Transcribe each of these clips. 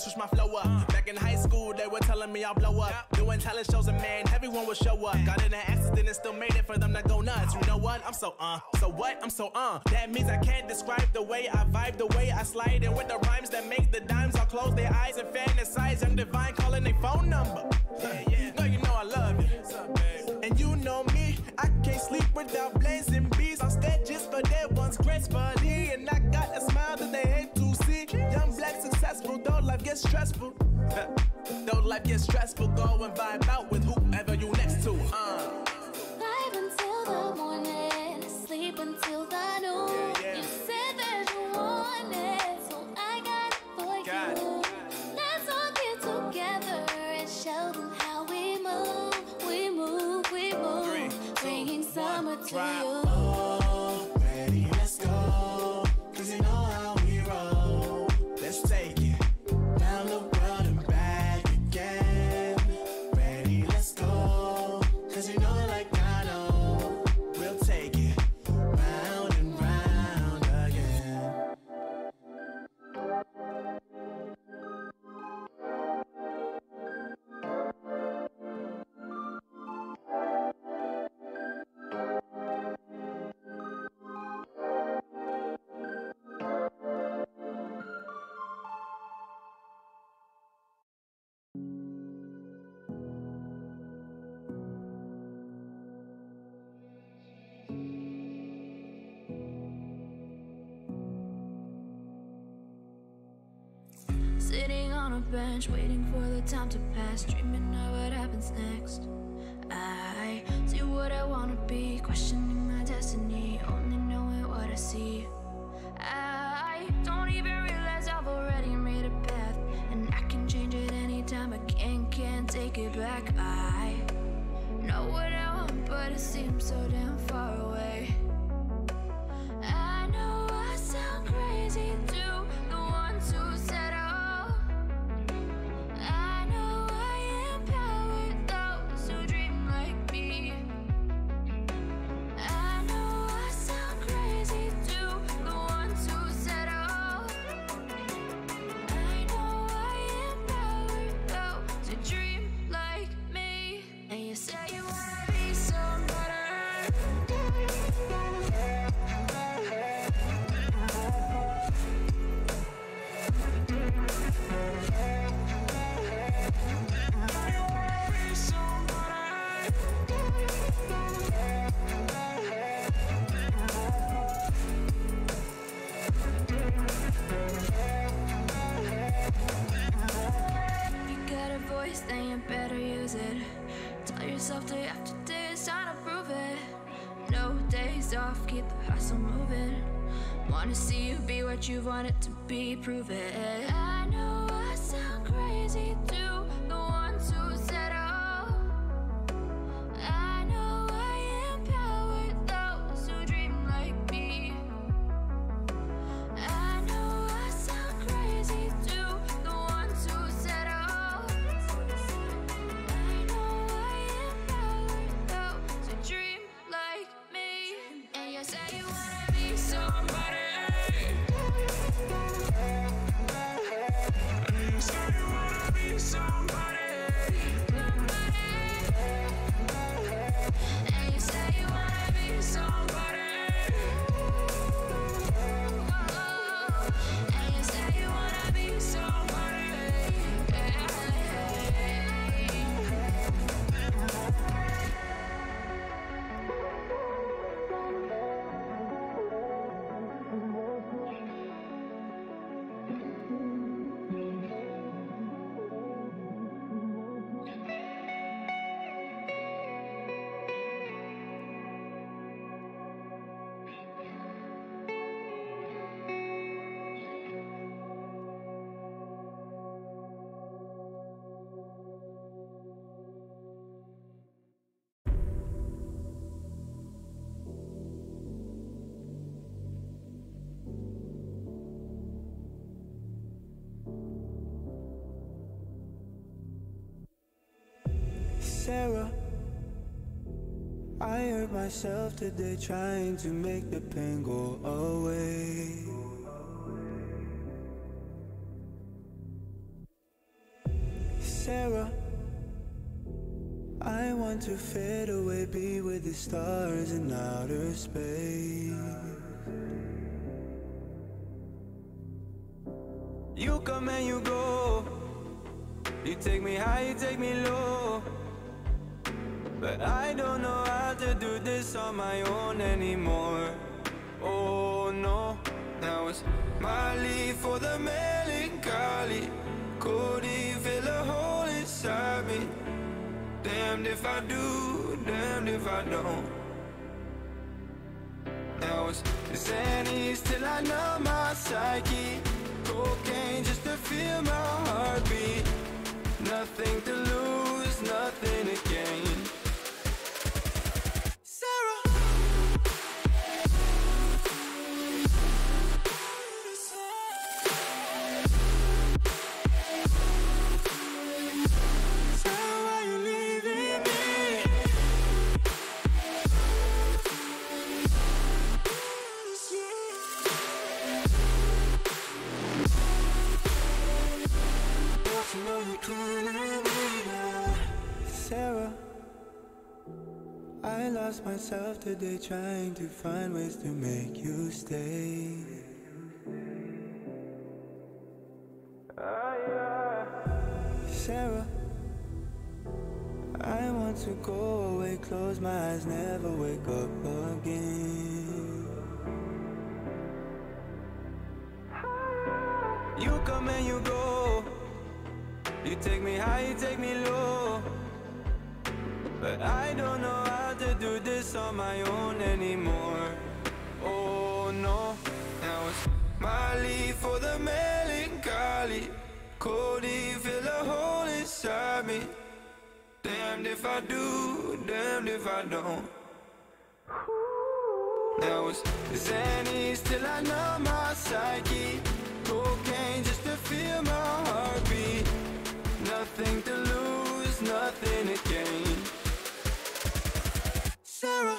switch my flow up. Back in high school, they were telling me I'll blow up. Doing talent shows and man, everyone would show up. Got in an accident and still made it for them to go nuts. You know what? I'm so so what? I'm so That means I can't describe the way I vibe, the way I slide. And with the rhymes that make the dimes, I'll close their eyes and fantasize. I'm divine, calling their phone number. No, you know I love you. And you know me, I can't sleep without blazing beats. On stages for their ones gracefully. And I got a smile that they hate to see. Young, black, successful, though life gets stressful. Though life gets stressful, go and vibe out with whoever you next to. Vibe until the morning, sleep until the noon. You said that you want it, so I got it for you. Let's all get together and show them how we move. We move, we move. 3, 2, bringing summer to you. Oh, ready, let's go. Cause you know how we roll. Let's take it down the world and back again. Ready, let's go. Cause you know like I know, we'll take it round and round again. Sitting on a bench, waiting for the time to pass, dreaming of what happens next. I see what I wanna be, questioning my destiny, only knowing what I see. I don't even realize I've already made a path, and I can change it anytime. I can't take it back. I know what I want, but it seems so damn far away. I know I sound crazy to the ones who said I know I empower those who dream like me. I know I sound crazy to the ones who said I know I empower those who dream like me. And you say you wanna be somebody. Then you better use it. Tell yourself day after day it's time to prove it. No days off, keep the hustle moving. Wanna see you be what you wanted to be, prove it. I know I sound crazy to the ones who said I know I empower those who dream like me. I know I sound crazy to the ones who said I know I empower those who dream like me. And you say you wanna be somebody. And you say you wanna be somebody. And you say you wanna be somebody. And you say you wanna be somebody. Sarah, I hurt myself today trying to make the pain go away. I want to fade away, be with the stars in outer space. You come and you go, you take me high, you take me low, but I don't know how to do this on my own anymore. Oh no, now it's my leave for the melancholy. Could he fill a hole inside me? Damned if I do, damned if I don't. Now it's Xannies till I numb my psyche. Cocaine just to feel my heartbeat. Nothing to lose, nothing to gain. Sarah, I lost myself today trying to find ways to make you stay. Sarah, I want to go away, close my eyes, never wake up again. You come and you go, you take me high, you take me low, but I don't know how to do this on my own anymore. Oh no, now it's my leave for the melancholy. Could he fill a hole inside me? Damned if I do, damned if I don't. Now it's Xannies till I numb my psyche. Cocaine just to feel my heartbeat. Nothing to lose, nothing to gain. Sarah,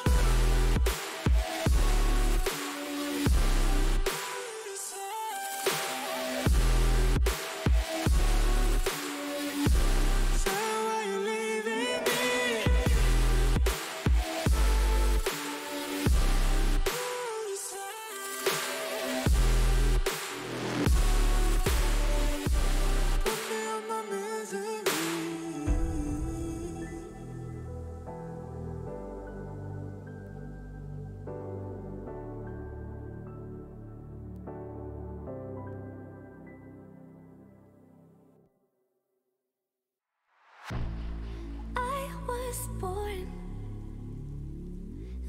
born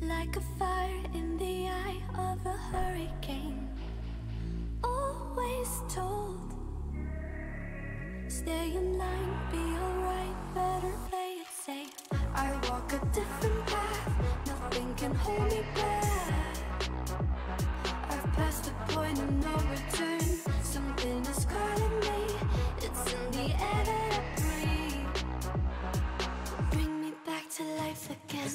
like a fire in the eye of a hurricane. Always told, stay in line, be alright, better play it safe. I walk a different path, nothing can hold me back. I've passed the point of no return, something is calling me, it's in the air that I breathe. Bring me back to life again,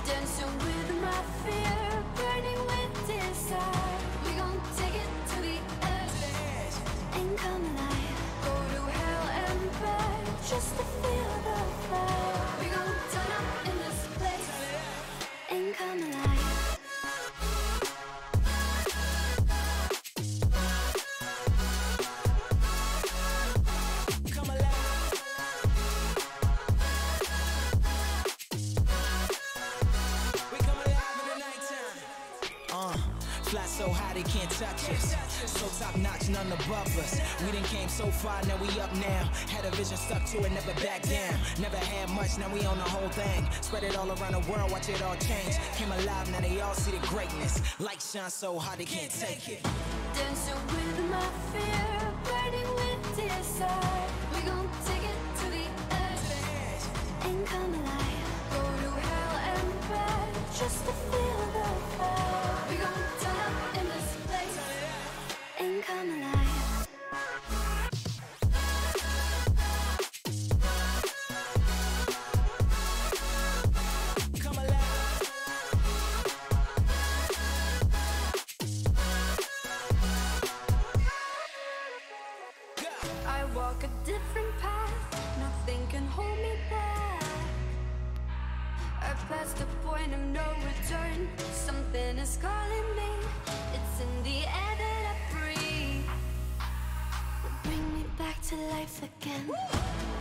dancing with my fear, burning with desire. We gon' take it to the edge and come alive. Go to hell and back just to feel the fire. We gon' turn up in this place and come alive. Fly so high they can't touch us. So top notch, none above us. We done came so far, now we up now. Had a vision, stuck to it, never back down. Never had much, now we own the whole thing. Spread it all around the world, watch it all change. Came alive, now they all see the greatness. Light shine so hard they can't take it. Dancing with my fear, burning with desire. We gon' take it to the edge and come alive. Go to hell and back just to feel the fire. We gon' turn up in this place and come alive. Come alive. I walk a different path, nothing can hold me back. past the point of no return. Something is calling me. It's in the air that I breathe. Bring me back to life again.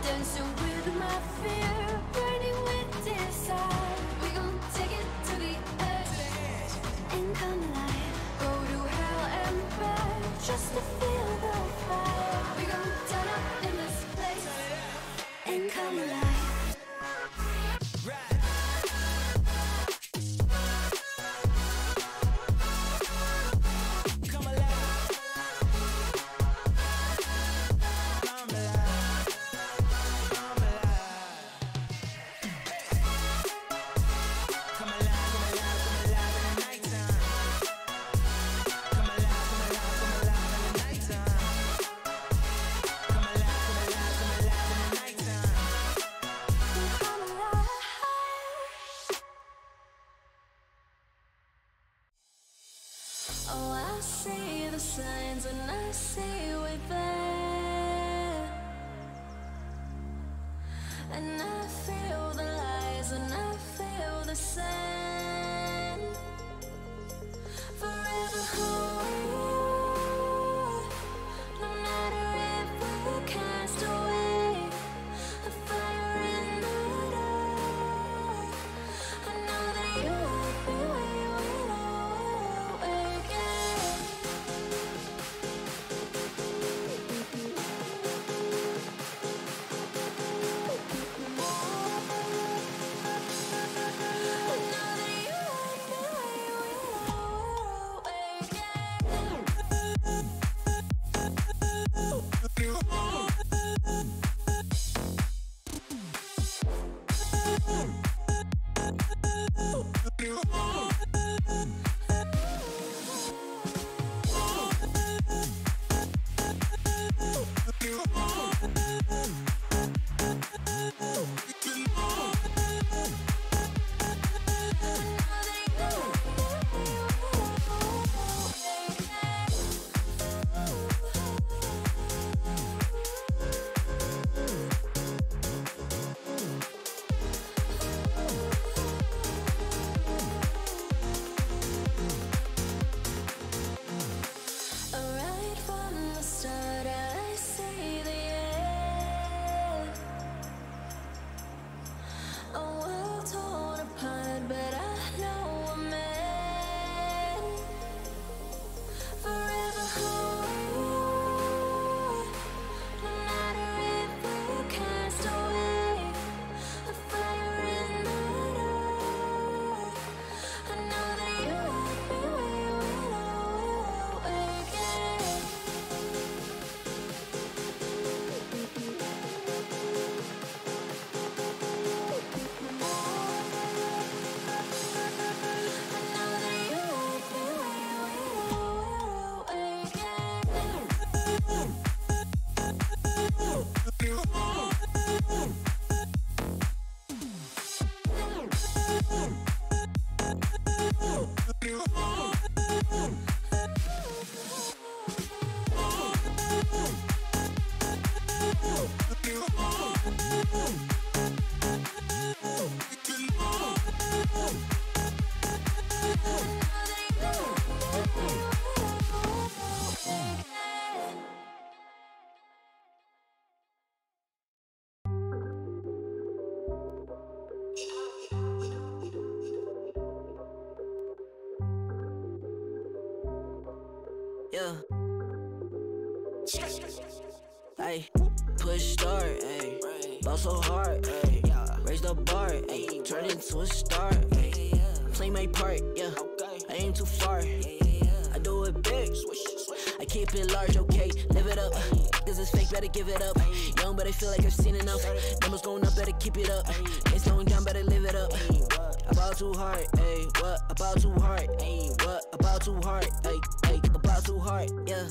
Dancing with my fear, burning with desire. We gon' take it to the edge and come alive. Go to hell and back just to feel the fire. We gon' turn up in this place and come alive. Oh, I see the signs and I see we're there. And I feel the lies and I feel the sand. Forever hold, no matter if we're cast away. A fire in the dark. I know that you won't be waiting again. Right from the start, I see the end. A world torn apart, but I know we're meant. Forever hold, no matter if we're cast away. A fire in the dark. I know that you won't be waiting again. Yeah. Ay, push start, ay. Ball so hard, ay. Raise the bar, ay. Turn into a star, ay. Play my part, yeah. I aim too far. I do it big. I keep it large, okay. Live it up. This is fake, better give it up. Young, but I feel like I've seen enough. Numbers going up, better keep it up. Ain't slowing down, better live it up. About too hard, ayy. What? About too hard, ayy. What? About too hard, ayy. About too hard, yeah.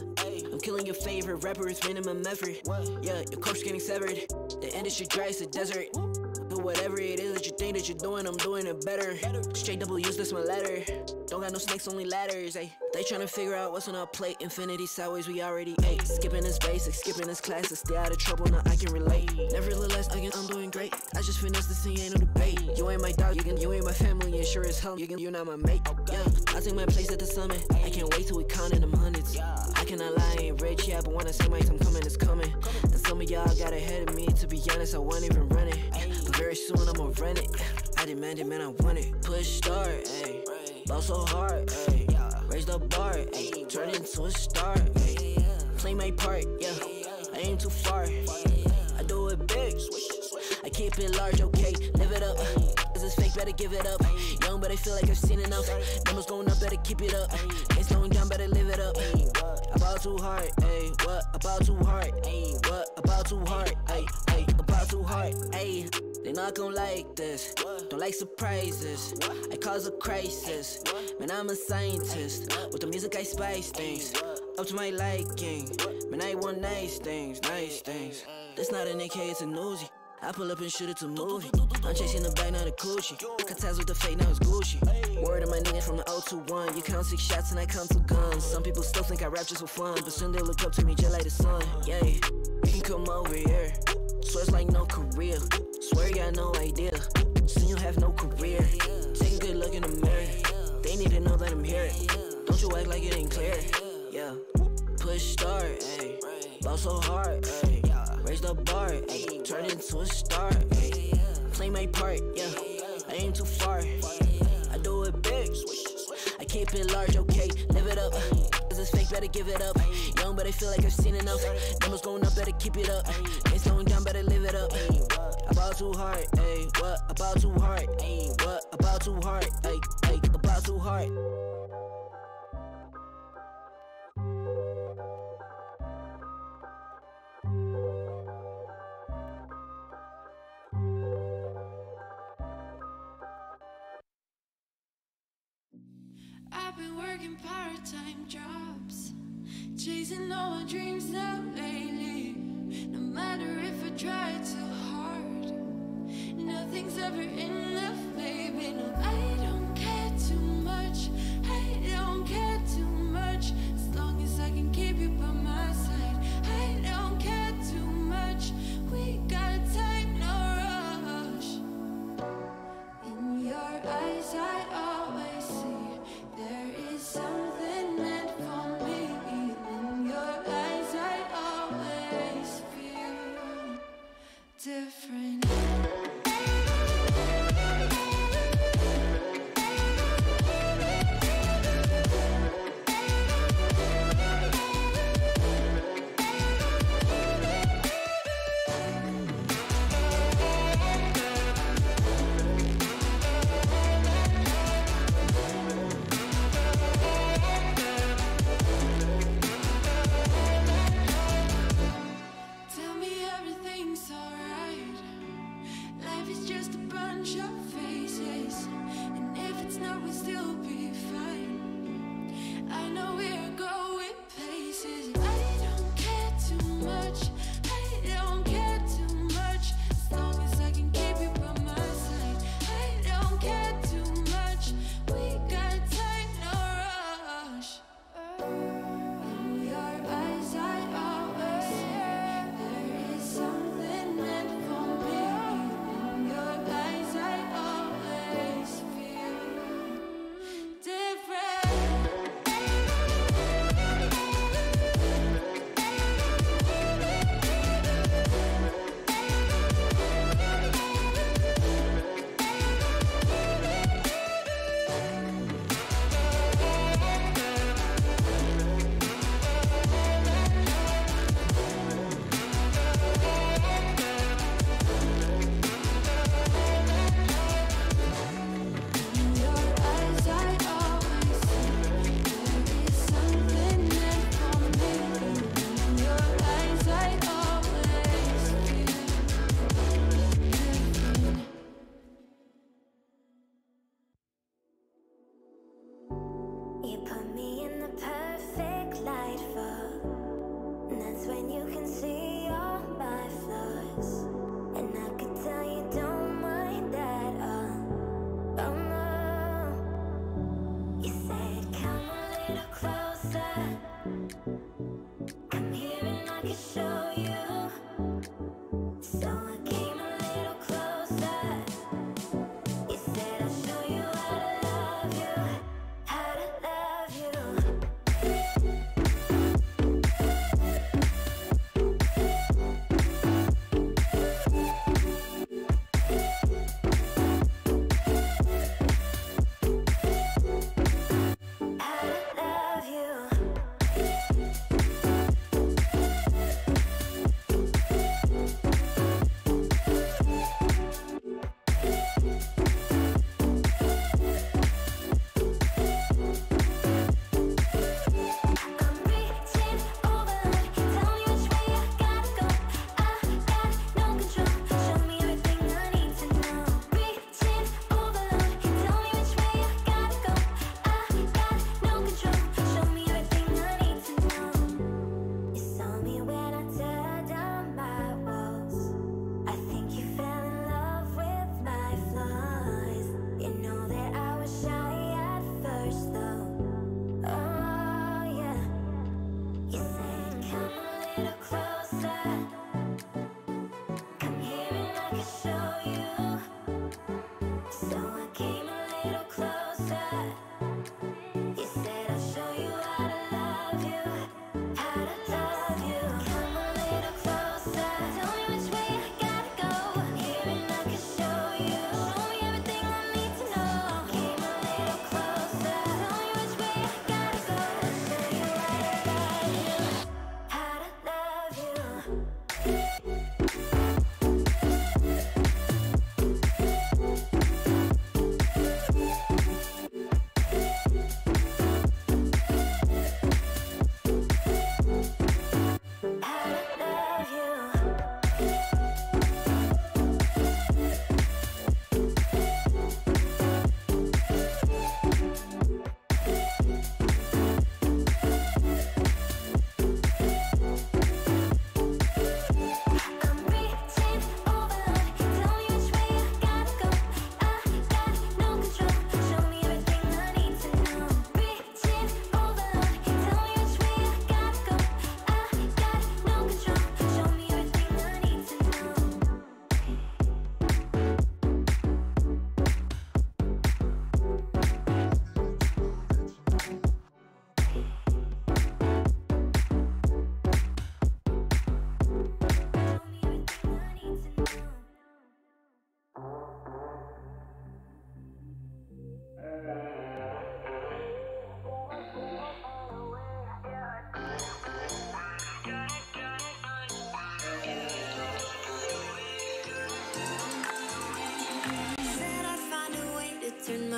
I'm killing your favorite rapper, it's minimum effort. Yeah, your coach getting severed. The industry dry, it's a desert. The whatever it is that you think that you're doing, I'm doing it better. Straight W's, that's my letter. Don't got no snakes, only ladders, ayy. They tryna figure out what's on our plate. Infinity sideways, we already ate. Skipping this basics, skipping this classes. Stay out of trouble, now I can relate. Nevertheless, again, I'm doing great. I just finished this thing, ain't no debate. You ain't my dog, you ain't my family, and sure as hell, you're not my mate. Yeah, I take my place at the summit. I can't wait till we counting them hundreds. I cannot lie, I ain't rich, yeah, but when I say my time coming, it's coming. And some of y'all got ahead of me, to be honest, I wasn't even running. But very soon I'ma run it. I demand it, man, I want it. Push start, ayy. Ball so hard, ayy. Raise the bar, ayy. Turn into a star, ayy. Play my part, yeah. I aim too far. I do it big. I keep it large, okay. Live it up. This is fake, better give it up. Young, but I feel like I've seen enough. Numbers going up, better keep it up. Ain't slowing down, better live it up. About too hard, ayy. What about too hard, ayy? What about too hard, ayy? About too hard, ayy. They not gon' like this, don't like surprises. I cause a crisis, man, I'm a scientist. With the music I spice things, up to my liking. Man, I want nice things, nice things. That's not an AK, it's a Uzi. I pull up and shoot it to movie. I'm chasing the bag, not a coochie. Cut ties with the fake, now it's Gucci. Word of my niggas from the 021. You count 6 shots and I count 2 guns. Some people still think I rap just for fun, but soon they look up to me just like the sun. Yeah, you can come over here. Swear it's like no career. Swear you got no idea. Soon you have no career. Take a good look in the mirror. They need to know that I'm here. Don't you act like it ain't clear. Yeah. Push start, ayy. Ball so hard, ayy. Raise the bar, ayy. Turn into a star, ayy. Play my part, yeah. I aim too far. I do it big. I keep it large, okay. Live it up. This is fake, better give it up. Young, but I feel like I've seen enough. Numbers going up, better keep it up. Ain't slowing down, better live it up. About too hard, ayy. What about too hard, ayy? What about too hard, ayy? About too hard. I've been working part-time jobs, chasing all my dreams out lately. No matter if I try too hard, nothing's ever enough, baby. No, I don't care too much. I don't care too much. As long as I can keep you by my side, I don't care too much. We got time, no rush. In your eyes, I always see there is something meant for me. In your eyes, I always feel different.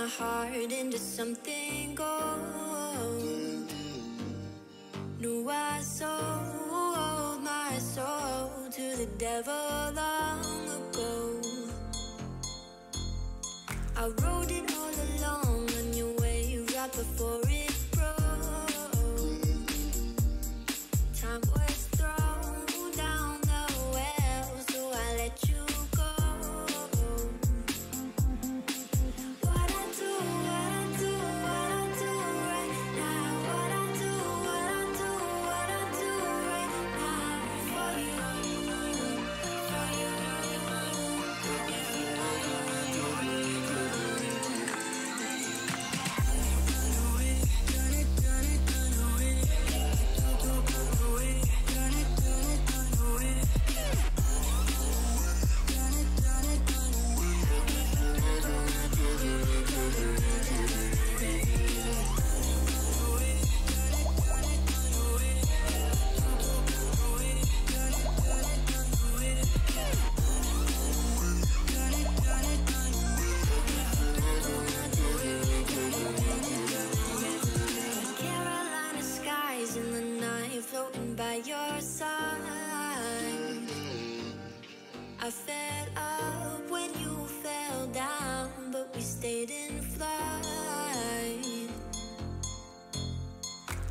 heart into something gold. Knew I sold my soul to the devil long ago. I rode it all along on your wave right before it broke. Time was thrown down the well, so I let you go. What I do right now. What I do right now for you, for you. Carolina skies in the night, floating by your side. I fell up when you fell down, but we stayed in flight.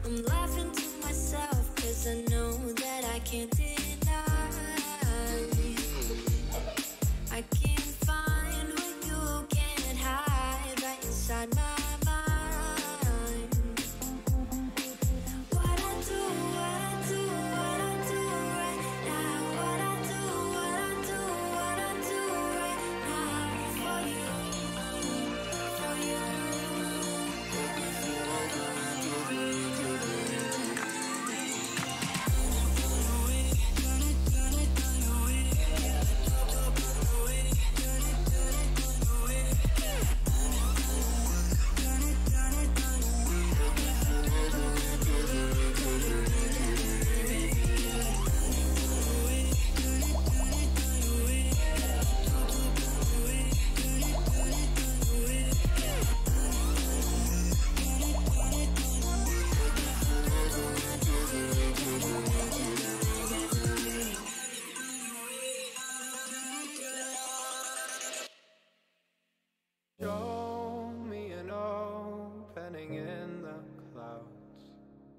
I'm laughing to myself, cause I know that I can't deny. I can't find what you can't hide right inside my mind. What I do right now. What I do right now for you, for you. Show me an opening in the clouds,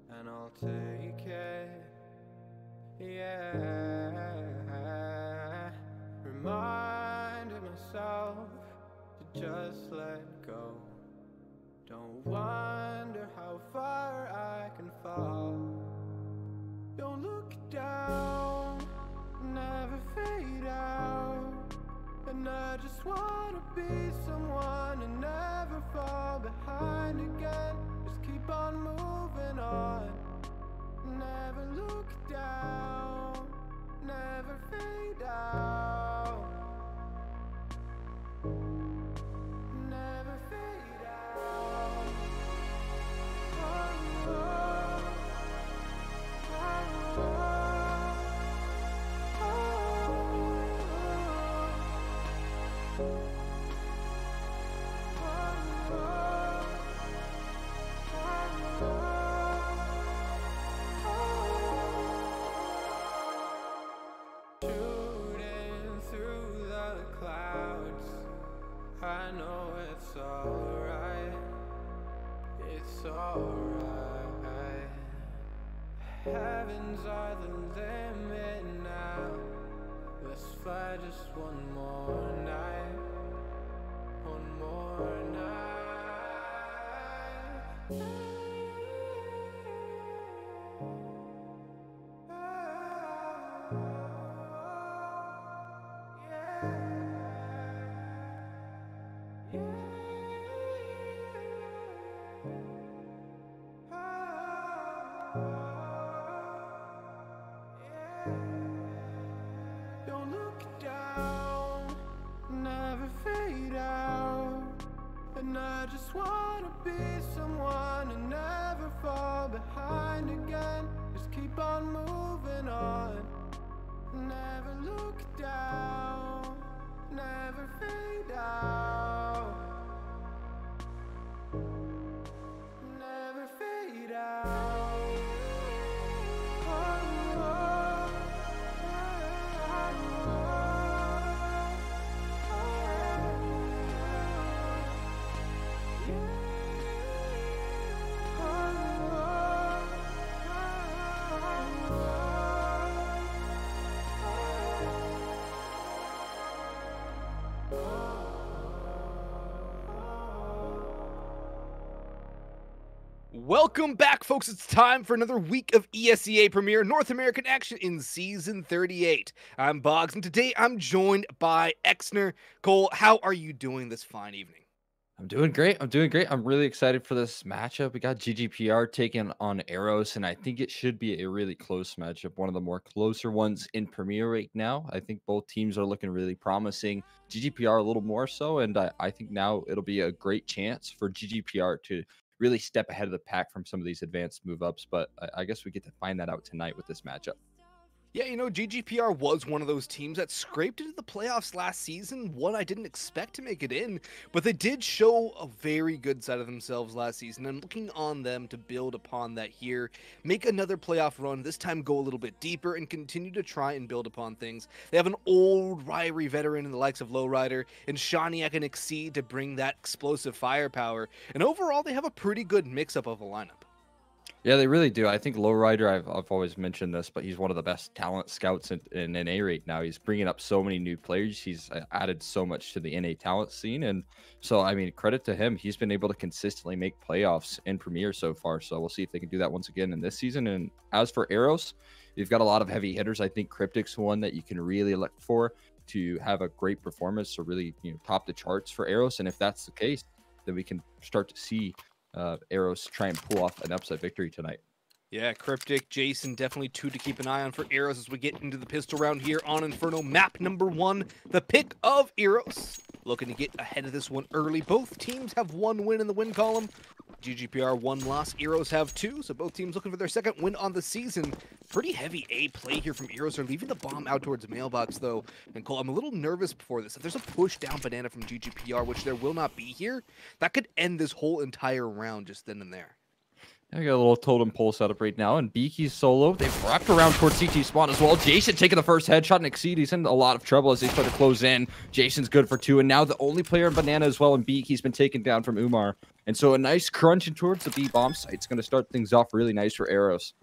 and I'll take it, yeah. Reminding myself to just let go. Don't wonder how far I can fall. Don't look down, never fade out. And I just wanna be someone and never fall behind again. Just keep on moving on. Never look down, never fade out. Never fade out. Oh, oh, oh, oh, oh. Shooting through the clouds, I know it's alright, it's alright. Heavens are the limit now. Let's fly just one more night, one more night. Don't look down, never fade out. And I just wanna be someone and never fall behind again. Just keep on moving on. Never look down, never fade out. Welcome back, folks. It's time for another week of ESEA Premier North American action in Season 38. I'm Boggs, and today I'm joined by Exner. Cole, how are you doing this fine evening? I'm doing great. I'm really excited for this matchup. We got GGPR taking on Eros, and I think it should be a really close matchup, one of the more closer ones in Premier right now. I think both teams are looking really promising. GGPR a little more so, and I think now it'll be a great chance for GGPR to really step ahead of the pack from some of these advanced move-ups, but I guess we get to find that out tonight with this matchup. Yeah, you know, GGPR was one of those teams that scraped into the playoffs last season, one I didn't expect to make it in, but they did show a very good side of themselves last season, and looking on them to build upon that here, make another playoff run, this time go a little bit deeper, and continue to try and build upon things. They have an old Ryrie veteran in the likes of Lowrider, and Shaniak and Exceed to bring that explosive firepower, and overall they have a pretty good mix-up of a lineup. Yeah, they really do. I think Lowrider, I've always mentioned this, but he's one of the best talent scouts in NA right now. He's bringing up so many new players. He's added so much to the NA talent scene. And so, I mean, credit to him. He's been able to consistently make playoffs in Premier so far. So we'll see if they can do that once again in this season. And as for Eros, you've got a lot of heavy hitters. I think Cryptic's one that you can really look for to have a great performance or really, top the charts for Eros. And if that's the case, then we can start to see Eros try and pull off an upset victory tonight. Yeah, Cryptic, Jason, definitely two to keep an eye on for Eros as we get into the pistol round here on Inferno. Map number 1, the pick of Eros. Looking to get ahead of this one early. Both teams have 1 win in the win column. GGPR 1 loss, Eros have 2, so both teams looking for their second win on the season. Pretty heavy A play here from Eros. They're leaving the bomb out towards mailbox, though. And Cole, I'm a little nervous before this. If there's a push down banana from GGPR, which there will not be here, that could end this whole entire round just then and there. I got a little totem pole set up right now, and Beaky's solo. They've wrapped around towards CT spawn as well. Jason taking the first headshot and Exceed. He's in a lot of trouble as they start to close in. Jason's good for 2, and now the only player in Banana as well, and Beaky's been taken down from Umar. And so a nice crunch in towards the B bomb site. It's going to start things off really nice for Eros.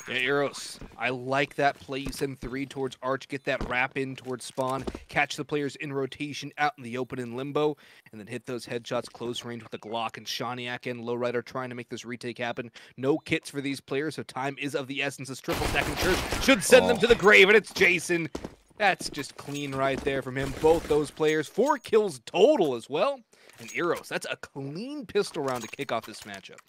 Yeah, Eros, I like that play. You send 3 towards Arch, get that wrap in towards spawn, catch the players in rotation out in the open in limbo, and then hit those headshots close range with the Glock. And Shaniak and Lowrider trying to make this retake happen. No kits for these players, so time is of the essence. This triple stacking church should send them to the grave, and it's Jason. That's just clean right there from him. Both those players, 4 kills total as well. And Eros, that's a clean pistol round to kick off this matchup.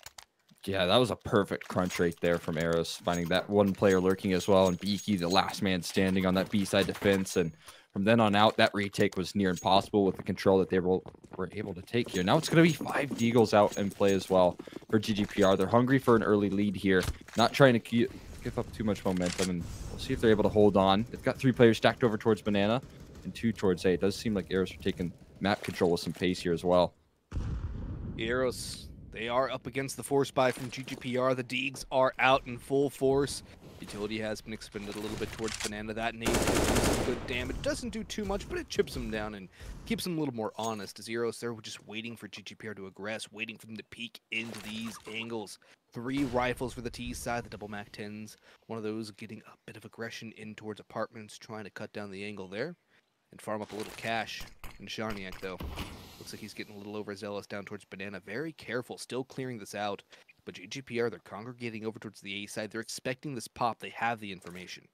Yeah, that was a perfect crunch right there from Eros, finding that one player lurking as well, and Beaky, the last man standing on that B-side defense. And from then on out, that retake was near impossible with the control that they were able to take here. Now it's going to be 5 Deagles out in play as well for GGPR. They're hungry for an early lead here, not trying to give up too much momentum, and we'll see if they're able to hold on. They've got 3 players stacked over towards Banana and 2 towards A. It does seem like Eros are taking map control with some pace here as well. Eros, they are up against the force buy from GGPR. The Deags are out in full force. Utility has been expended a little bit towards Banana. That nade does some good damage. Doesn't do too much, but it chips him down and keeps him a little more honest. As Eros, they're just waiting for GGPR to aggress, waiting for them to peek into these angles. 3 rifles for the T side, the double Mac 10s. One of those getting a bit of aggression in towards apartments, trying to cut down the angle there and farm up a little cash. And Shaniak, though, looks like he's getting a little overzealous down towards Banana. Very careful, still clearing this out. But GGPR, they're congregating over towards the A side. They're expecting this pop. They have the information.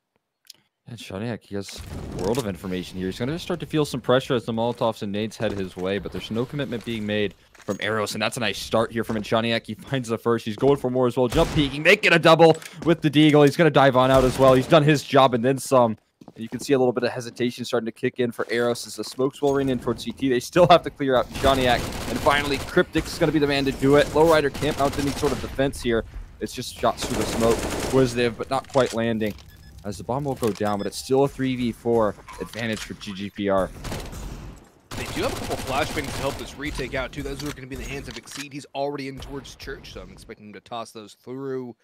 And Shaniak, he has a world of information here. He's going to start to feel some pressure as the Molotovs and nades head his way, but there's no commitment being made from Eros, and that's a nice start here from Shaniak. He finds the first. He's going for more as well. Jump peeking. They get a double with the Deagle. He's going to dive on out as well. He's done his job and then some. You can see a little bit of hesitation starting to kick in for Eros as the smoke's rolling in towards CT. They still have to clear out Shaniak. And finally, Cryptic's going to be the man to do it. Lowrider can't mount any sort of defense here. It's just shots through the smoke. Quizzitive, but not quite landing. As the bomb will go down, but it's still a 3v4 advantage for GGPR. They do have a couple flashbangs to help this retake out, too. Those are going to be in the hands of Exceed. He's already in towards Church, so I'm expecting him to toss those through.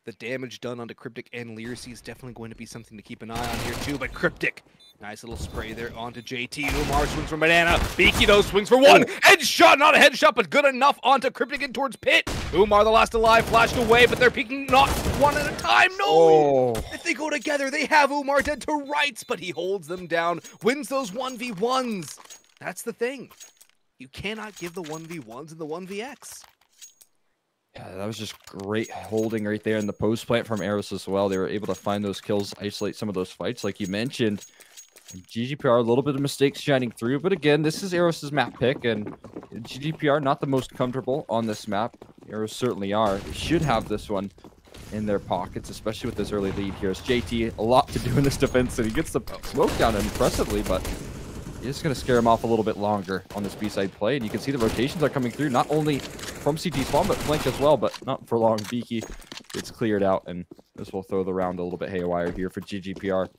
The damage done onto Cryptic and Learsy is definitely going to be something to keep an eye on here, too. But Cryptic, nice little spray there onto JT. Umar swings for Banana. Beaky, though, swings for 1. Headshot, not a headshot, but good enough onto Cryptic and towards Pit. Umar, the last alive, flashed away, but they're peeking not one at a time. No! Oh. If they go together, they have Umar dead to rights, but he holds them down, wins those 1v1s. That's the thing. You cannot give the 1v1s and the 1vx. Yeah, that was just great holding right there in the post plant from Eros as well. They were able to find those kills, isolate some of those fights, like you mentioned. And GGPR, a little bit of mistakes shining through, but again, this is Eros's map pick, and GGPR not the most comfortable on this map. Eros certainly are. They should have this one in their pockets, especially with this early lead here. It's JT, a lot to do in this defense, and he gets the smoke down impressively, but it's going to scare him off a little bit longer on this B-side play. And you can see the rotations are coming through, not only from CT spawn, but flank as well, but not for long. Beaky gets cleared out, and this will throw the round a little bit haywire here for GGPR.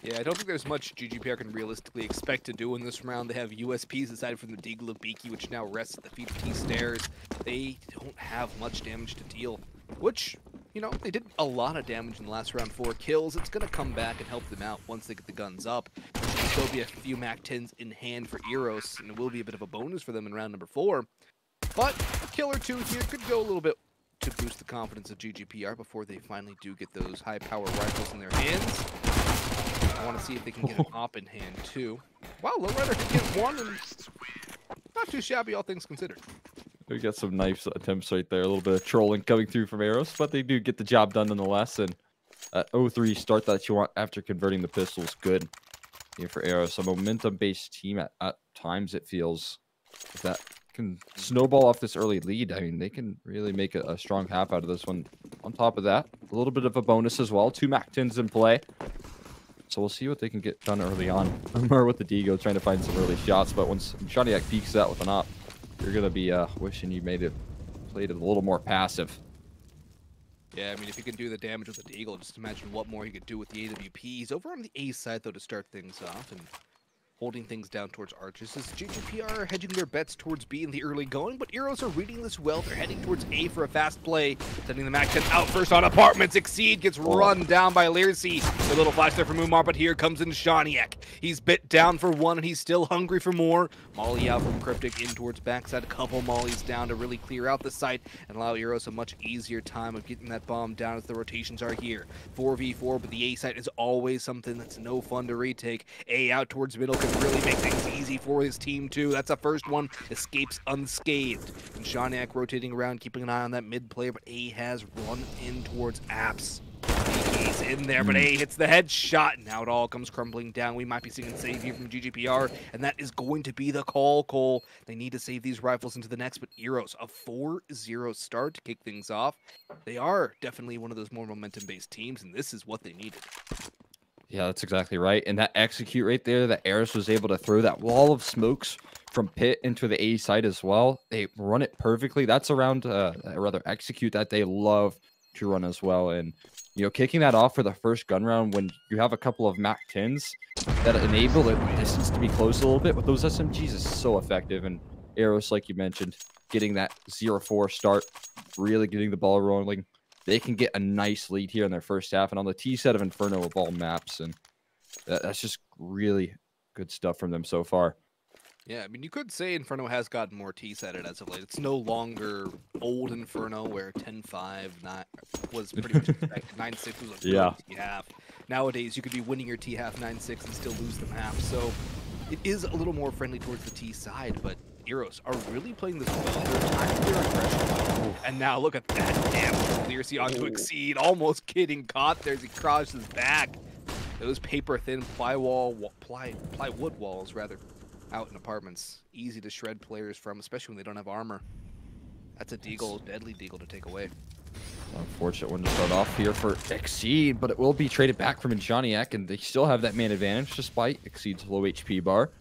Yeah, I don't think there's much GGPR can realistically expect to do in this round. They have USPs aside from the Deagle of Beaky, which now rests at the feet of T-Stairs. They don't have much damage to deal, which, you know, they did a lot of damage in the last round. 4 kills. It's going to come back and help them out once they get the guns up. There'll still be a few MAC-10s in hand for Eros, and it will be a bit of a bonus for them in round number 4. But a kill or two here could go a little bit to boost the confidence of GGPR before they finally do get those high-power rifles in their hands. I want to see if they can get an op in hand, too. Wow, Lowrider can get one, and not too shabby, all things considered. We got some knife attempts right there. A little bit of trolling coming through from Eros, but they do get the job done nonetheless. And that 0-3 start that you want after converting the pistol is good here for Eros. A momentum-based team at times, it feels. If that can snowball off this early lead, I mean, they can really make a strong half out of this one. On top of that, a little bit of a bonus as well. 2 MAC-10s in play. So we'll see what they can get done early on. Remember with the Digo trying to find some early shots, but once Shaniak peeks that with an op, you're going to be wishing you played it a little more passive. Yeah, I mean, if he can do the damage with the Deagle, just imagine what more he could do with the AWP. He's over on the A side, though, to start things off, and holding things down towards Arches. Is GGPR hedging their bets towards B in the early going, but Eros are reading this well. They're heading towards A for a fast play, sending the MAC-10 out first on Apartments. Exceed gets run down by Lircy. A little flash there from Umar, but here comes in Shaniak. He's bit down for one, and he's still hungry for more. Molly out from Cryptic in towards backside. A couple mollies down to really clear out the site and allow Eros a much easier time of getting that bomb down as the rotations are here. 4v4, but the A site is always something that's no fun to retake. A out towards middle can really make things easy for his team too. That's the first one, escapes unscathed. And Shaniak rotating around, keeping an eye on that mid player, but A has run in towards Apps. He's in there, but A hits the headshot. Now it all comes crumbling down. We might be seeing a save here from GGPR, and that is going to be the call, Cole. They need to save these rifles into the next, but Eros, a 4-0 start to kick things off. They are definitely one of those more momentum-based teams, and this is what they needed. Yeah, that's exactly right. And that execute right there, that Eros was able to throw that wall of smokes from pit into the A side as well. They run it perfectly. That's around, rather execute that they love to run as well. And, you know, kicking that off for the first gun round when you have a couple of MAC-10s that enable the distance to be close a little bit with those SMGs is so effective. And Eros, like you mentioned, getting that 0-4 start, really getting the ball rolling. They can get a nice lead here in their first half, and on the T set of Inferno of all maps, and that's just really good stuff from them so far. Yeah, I mean, you could say Inferno has gotten more T-setted as of late. It's no longer old Inferno where 10-5 was pretty much expected. 9-6 was a real T-half. Nowadays, you could be winning your T-half 9-6 and still lose them half, so it is a little more friendly towards the T side, but Eros are really playing this well. They're timing their aggression. And now look at that damage. Lircy onto Exceed, almost getting caught there as he crosses back. Those paper-thin plywood walls, rather, out in Apartments. Easy to shred players from, especially when they don't have armor. That's a Deagle, deadly Deagle to take away. Unfortunate one to start off here for Exceed, but it will be traded back from Shaniak, and they still have that man advantage despite Exceed's low HP bar.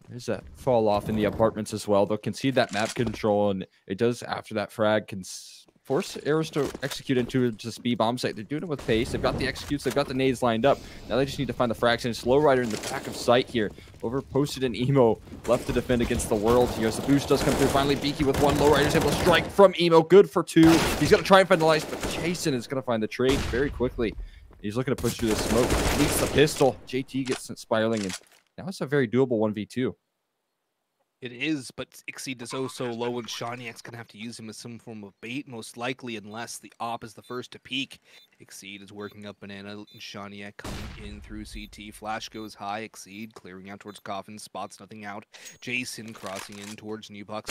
There's that fall off in the Apartments as well. They'll concede that map control, and it does, after that frag, can force Eros to execute into the speed bomb site. They're doing it with pace. They've got the executes. They've got the nades lined up. Now they just need to find the frags. And Slow Rider in the back of sight here. Over posted an Emo. Left to defend against the world here. As the boost does come through. Finally, Beaky with one. Low Rider's able to strike from Emo. Good for 2. He's going to try and find the lights, but Jason is going to find the trade very quickly. He's looking to push through the smoke. Leaks the pistol. JT gets sent spiraling, and now it's a very doable 1v2. It is, but Exceed is oh so low, and Shaniak's going to have to use him as some form of bait, most likely, unless the op is the first to peek. Exceed is working up Banana, and Shaniak coming in through CT. Flash goes high, Exceed clearing out towards Coffin, spots nothing out. Jason crossing in towards New Bucks.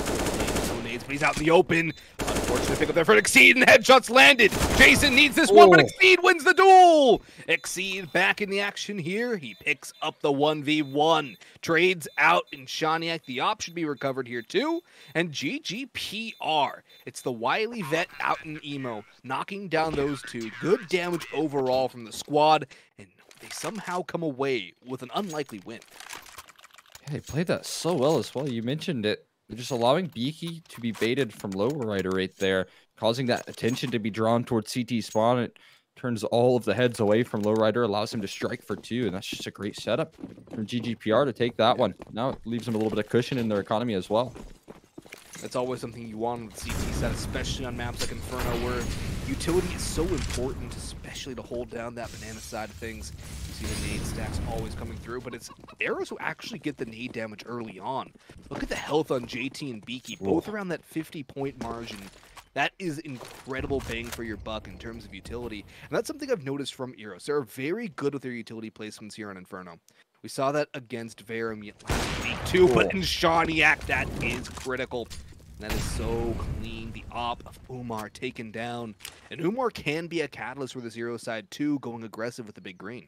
No nades, but he's out in the open. Unfortunate pick up there for Exceed, and headshots landed. Jason needs this one, but Exceed wins the duel. Exceed back in the action here. He picks up the 1v1. Trades out in Shaniak. The op should be recovered here too. And GGPR. It's the wily vet out in Emo, knocking down those two. Good damage overall from the squad, and they somehow come away with an unlikely win. Yeah, they played that so well as well. You mentioned it. They're just allowing Beaky to be baited from Lowrider right there, causing that attention to be drawn towards CT spawn. It turns all of the heads away from Lowrider, allows him to strike for 2, and that's just a great setup from GGPR to take that one. Now it leaves them a little bit of cushion in their economy as well. That's always something you want with CT set, especially on maps like Inferno, where utility is so important, especially to hold down that Banana side of things. You see the nade stacks always coming through, but it's Eros who actually get the nade damage early on. Look at the health on JT and Beaky, both around that 50-point margin. That is incredible bang for your buck in terms of utility. And that's something I've noticed from Eros. They're very good with their utility placements here on Inferno. We saw that against Verum last week too, but in Shaniak, that is critical. And that is so clean. The op of Umar taken down. And Umar can be a catalyst for the Zero side too, going aggressive with the big green.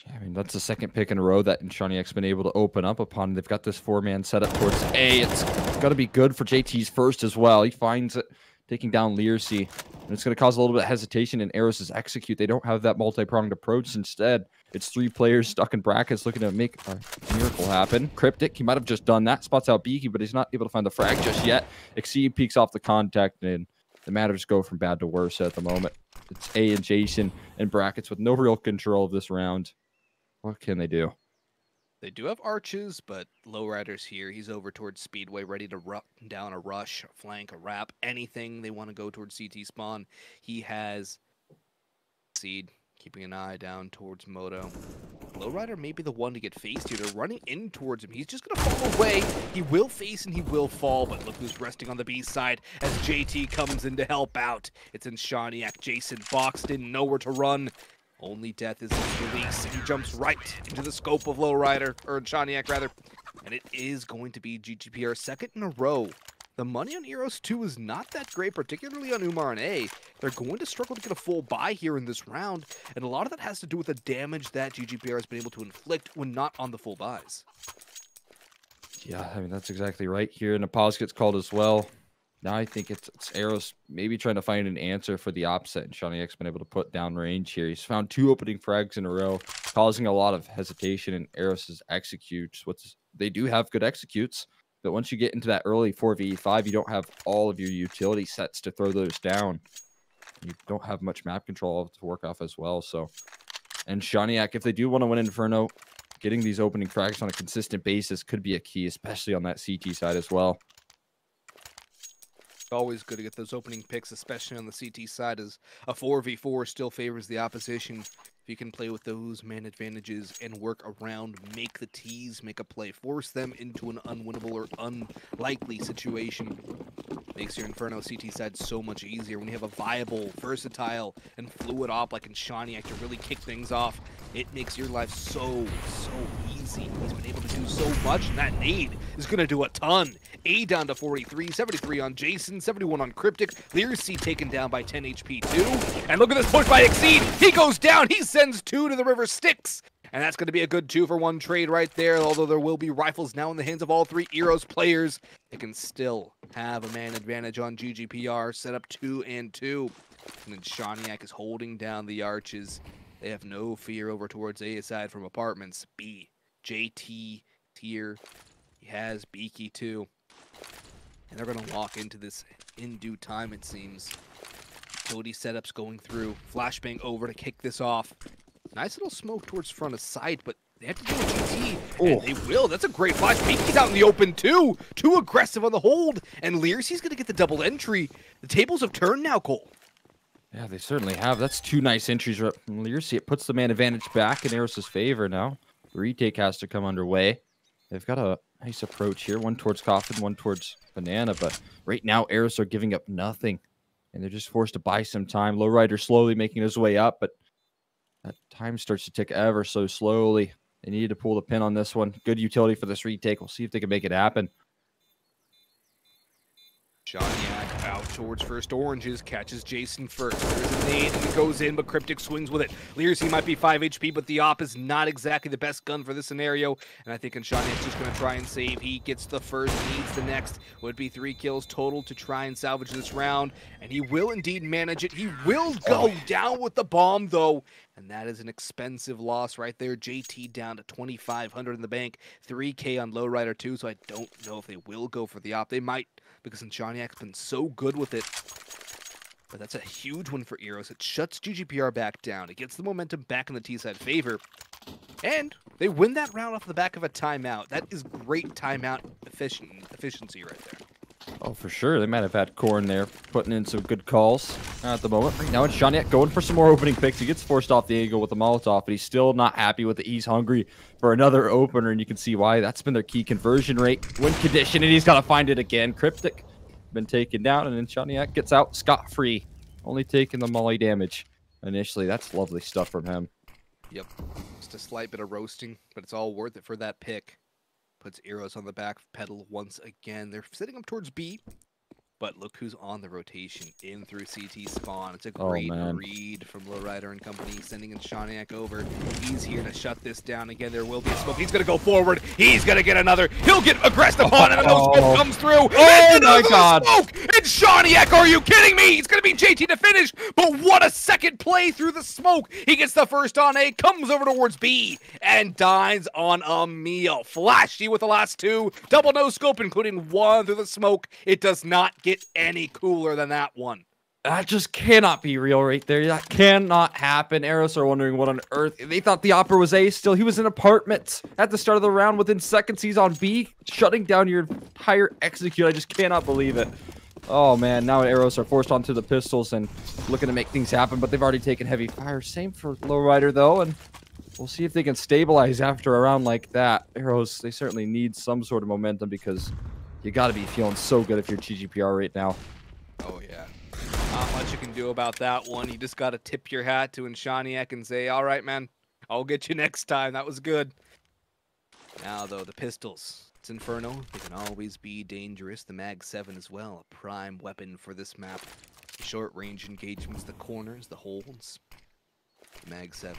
Yeah, I mean, that's the second pick in a row that Shaniak's been able to open up upon. They've got this 4-man setup towards A. It's got to be good for JT's first as well. He finds it, taking down Learsy. And it's going to cause a little bit of hesitation in Eros' execute. They don't have that multi-pronged approach. Instead, it's 3 players stuck in brackets looking to make a miracle happen. Cryptic, he might have just done that. Spots out Beaky, but he's not able to find the frag just yet. Exceed peeks off the contact, and the matters go from bad to worse at the moment. It's A and Jason in brackets with no real control of this round. What can they do? They do have arches, but Lowrider's here. He's over towards Speedway, ready to run down a rush, a flank, a wrap, anything they want to go towards CT spawn. He has Seed, keeping an eye down towards Moto. Lowrider may be the one to get faced here. They're running in towards him. He's just going to fall away. He will face and he will fall, but look who's resting on the B side as JT comes in to help out. It's in Shaniak. Jason boxed in, nowhere to run. Only death is his release, and he jumps right into the scope of Lowrider, or Shaniak rather. And it is going to be GGPR second in a row. The money on Eros 2 is not that great, particularly on Umar and A. They're going to struggle to get a full buy here in this round, and a lot of that has to do with the damage that GGPR has been able to inflict when not on the full buys. Yeah, I mean, that's exactly right here. And a pause gets called as well. Now I think it's Eros maybe trying to find an answer for the opposite, and Shaniak's been able to put down range here. He's found 2 opening frags in a row, causing a lot of hesitation in Eros's executes. They do have good executes, but once you get into that early 4v5, you don't have all of your utility sets to throw those down. You don't have much map control to work off as well. So, and Shaniak, if they do want to win Inferno, getting these opening frags on a consistent basis could be a key, especially on that CT side as well. Always good to get those opening picks, especially on the CT side, as a 4v4 still favors the opposition. If you can play with those man advantages and work around, make the tease, make a play, force them into an unwinnable or unlikely situation, makes your Inferno CT side so much easier. When you have a viable, versatile, and fluid op like in Shaniak to really kick things off, it makes your life so easy. He's been able to do so much, and that nade is going to do a ton. A down to 43, 73 on Jason, 71 on Cryptic. Learsy taken down by 10 HP too. And look at this push by Exceed. He goes down. He sends 2 to the river Styx. And that's going to be a good 2-for-1 trade right there. Although there will be rifles now in the hands of all 3 Eros players, they can still have a man advantage on GGPR. Set up 2 and 2. And then Shaniak is holding down the arches. They have no fear over towards A aside from apartments. B, JT here. He has Beaky too. And they're going to walk into this in due time, it seems. Utility setups going through. Flashbang over to kick this off. Nice little smoke towards front of sight, but they have to do a GT. And they will. That's a great flash. Beaky's out in the open too. Too aggressive on the hold. And Learsy's going to get the double entry. The tables have turned now, Cole. Yeah, they certainly have. That's 2 nice entries from Learsy. It puts the man advantage back in Eros' favor now. The retake has to come underway. They've got a nice approach here. One towards Coffin, one towards Banana. But right now, Eros are giving up nothing and they're just forced to buy some time. Lowrider slowly making his way up, but that time starts to tick ever so slowly. They needed to pull the pin on this one. Good utility for this retake. We'll see if they can make it happen. Shaniak out towards first oranges, catches Jason first. There's a nade and it goes in, but Cryptic swings with it. Leersy might be 5 HP, but the op is not exactly the best gun for this scenario. And I think Shaniak's just going to try and save. He gets the first, needs the next. Would be 3 kills total to try and salvage this round. And he will indeed manage it. He will go down with the bomb, though. And that is an expensive loss right there. JT down to 2,500 in the bank. 3K on Lowrider too, so I don't know if they will go for the op. They might, because Shaniak's been so good with it. But that's a huge one for Eros. It shuts GGPR back down. It gets the momentum back in the T-side favor. And they win that round off the back of a timeout. That is great timeout efficiency right there. Oh, for sure. They might have had Corn there, putting in some good calls at the moment. Right now, it's Shaniak going for some more opening picks. He gets forced off the angle with the Molotov, but he's still not happy with it. He's hungry for another opener, and you can see why. That's been their key conversion rate. Win condition, and he's got to find it again. Cryptic been taken down, and then Shaniak gets out scot-free. Only taking the molly damage initially. That's lovely stuff from him. Yep. Just a slight bit of roasting, but it's all worth it for that pick. Puts Eros on the back pedal once again. They're setting up towards B, but look who's on the rotation in through CT spawn. It's a great read from Lowrider and company, sending in Shaniak over. He's here to shut this down. Again, there will be a smoke. He's going to go forward. He's going to get another. He'll get aggressive on it, and no smoke comes through. Oh, my God. Smoke! It's Shaniak. Are you kidding me? It's going to be JT to finish, but what a second play through the smoke. He gets the first on A, comes over towards B, and dines on a meal. Flashy with the last 2. Double no scope, including 1 through the smoke. It does not get any cooler than that one. That just cannot be real right there. That cannot happen. Eros are wondering what on earth. They thought the opera was A still. He was in apartments at the start of the round. Within seconds, he's on B, shutting down your entire execute. I just cannot believe it. Oh, man. Now Eros are forced onto the pistols and looking to make things happen, but they've already taken heavy fire. Same for Lowrider, though, and we'll see if they can stabilize after a round like that. Eros, they certainly need some sort of momentum because you got to be feeling so good if you're GGPR right now. Oh, yeah. Not much you can do about that one. You just got to tip your hat to Shaniak and say, all right, man, I'll get you next time. That was good. Now, though, the pistols. It's Inferno. They can always be dangerous. The Mag 7 as well, a prime weapon for this map. The short-range engagements, the corners, the holds. The Mag 7.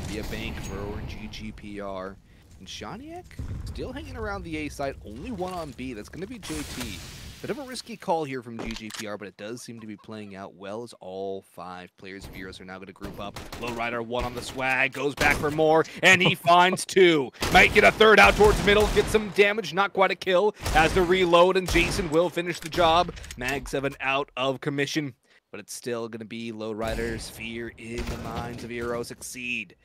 Be a bank for GGPR. And Shaniak still hanging around the A side. Only 1 on B. That's going to be JT. Bit of a risky call here from GGPR, but it does seem to be playing out well as all 5 players of Eros are now going to group up. Lowrider 1 on the swag, goes back for more, and he finds 2. Might get a 3rd out towards middle, get some damage, not quite a kill. Has to reload, and Jason will finish the job. Mag 7 out of commission, but it's still going to be Lowrider's fear in the minds of Eros. Exceed.